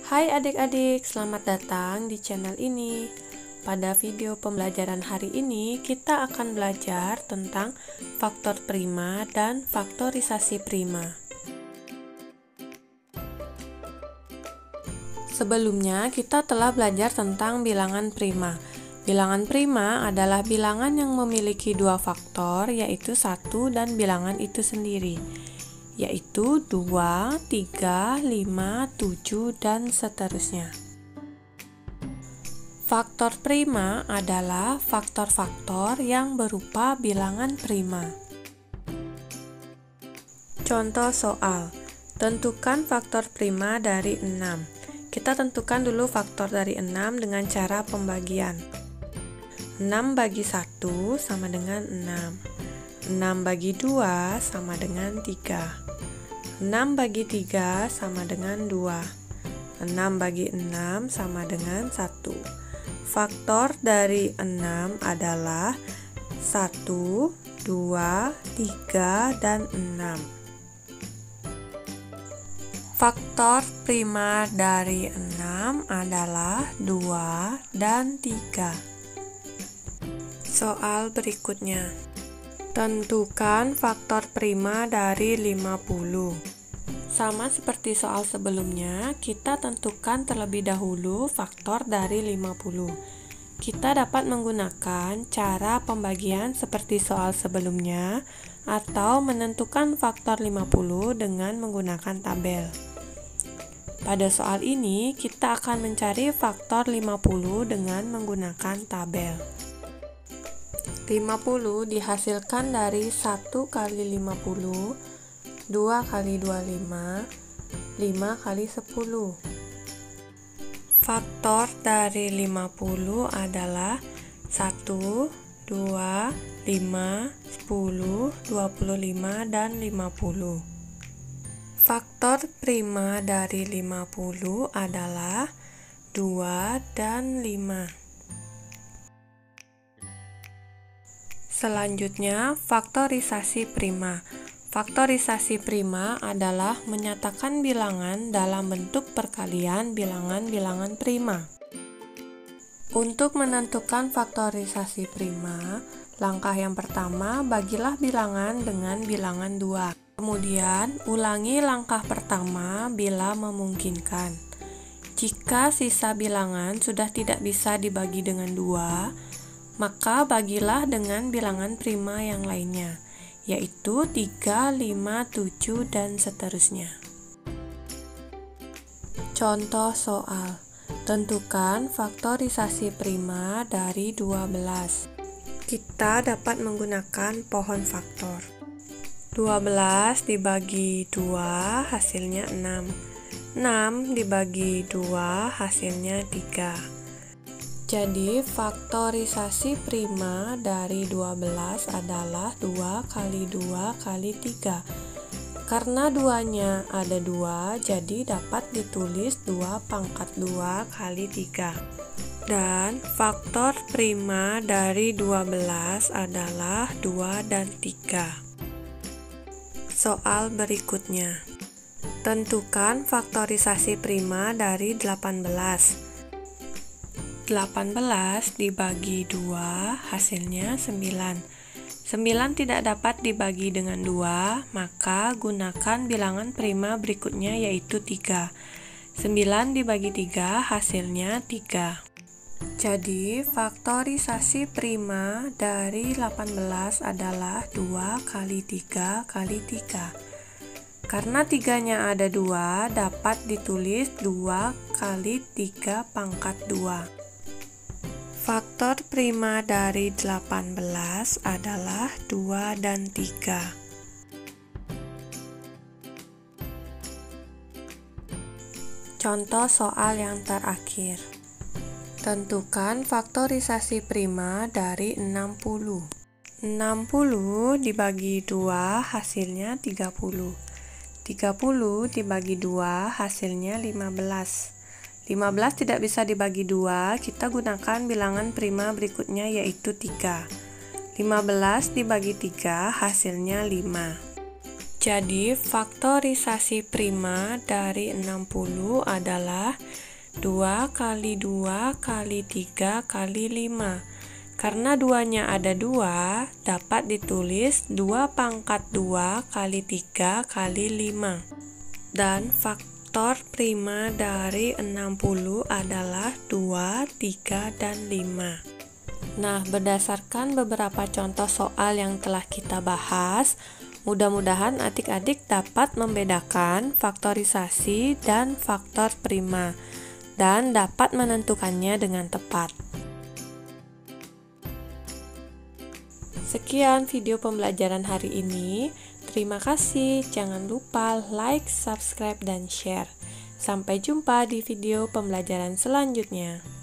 Hai adik-adik, selamat datang di channel ini. Pada video pembelajaran hari ini, kita akan belajar tentang faktor prima dan faktorisasi prima. Sebelumnya, kita telah belajar tentang bilangan prima. Bilangan prima adalah bilangan yang memiliki dua faktor, yaitu 1 dan bilangan itu sendiri, yaitu 2, 3, 5, 7, dan seterusnya. Faktor prima adalah faktor-faktor yang berupa bilangan prima. Contoh soal, tentukan faktor prima dari 6. Kita tentukan dulu faktor dari 6 dengan cara pembagian. 6 bagi 1 sama dengan 6. 6 bagi 2 sama dengan 3. 6 bagi 3 sama dengan 2. 6 bagi 6 sama dengan 1. Faktor dari 6 adalah 1, 2, 3, dan 6. Faktor prima dari 6 adalah 2 dan 3. Soal berikutnya. Tentukan faktor prima dari 50. Sama seperti soal sebelumnya, kita tentukan terlebih dahulu faktor dari 50. Kita dapat menggunakan cara pembagian seperti soal sebelumnya atau menentukan faktor 50 dengan menggunakan tabel. Pada soal ini, kita akan mencari faktor 50 dengan menggunakan tabel. 50 dihasilkan dari 1 kali 50, 2 kali 25, 5 kali 10. Faktor dari 50 adalah 1, 2, 5, 10, 25, dan 50. Faktor prima dari 50 adalah 2 dan 5. Selanjutnya, faktorisasi prima. Faktorisasi prima adalah menyatakan bilangan dalam bentuk perkalian bilangan-bilangan prima. Untuk menentukan faktorisasi prima, langkah yang pertama, bagilah bilangan dengan bilangan 2. Kemudian, ulangi langkah pertama bila memungkinkan. Jika sisa bilangan sudah tidak bisa dibagi dengan 2, maka bagilah dengan bilangan prima yang lainnya, yaitu 3, 5, 7, dan seterusnya. Contoh soal, tentukan faktorisasi prima dari 12. Kita dapat menggunakan pohon faktor. 12 dibagi 2 hasilnya 6. 6 dibagi 2 hasilnya 3. Jadi, faktorisasi prima dari 12 adalah 2 kali 2 kali 3. Karena duanya ada 2, jadi dapat ditulis 2 pangkat 2 kali 3. Dan faktor prima dari 12 adalah 2 dan 3. Soal berikutnya. Tentukan faktorisasi prima dari 18. 18 dibagi 2 hasilnya 9. 9 tidak dapat dibagi dengan 2, maka gunakan bilangan prima berikutnya yaitu 3. 9 dibagi 3 hasilnya 3. Jadi, faktorisasi prima dari 18 adalah 2 kali 3 kali 3. Karena 3-nya ada 2, dapat ditulis 2 kali 3 pangkat 2. Faktor prima dari 18 adalah 2 dan 3. Contoh soal yang terakhir. Tentukan faktorisasi prima dari 60. 60 dibagi 2 hasilnya 30. 30 dibagi 2 hasilnya 15. 15 tidak bisa dibagi 2, kita gunakan bilangan prima berikutnya yaitu 3. 15 dibagi 3 hasilnya 5. Jadi, faktorisasi prima dari 60 adalah 2 kali 2 kali 3 kali 5. Karena duanya ada 2, dapat ditulis 2 pangkat 2 kali 3 kali 5. Dan faktor prima dari 60 adalah 2, 3, dan 5. Nah, berdasarkan beberapa contoh soal yang telah kita bahas, mudah-mudahan adik-adik dapat membedakan faktorisasi dan faktor prima dan dapat menentukannya dengan tepat. Sekian video pembelajaran hari ini. Terima kasih. Jangan lupa like, subscribe, dan share. Sampai jumpa di video pembelajaran selanjutnya.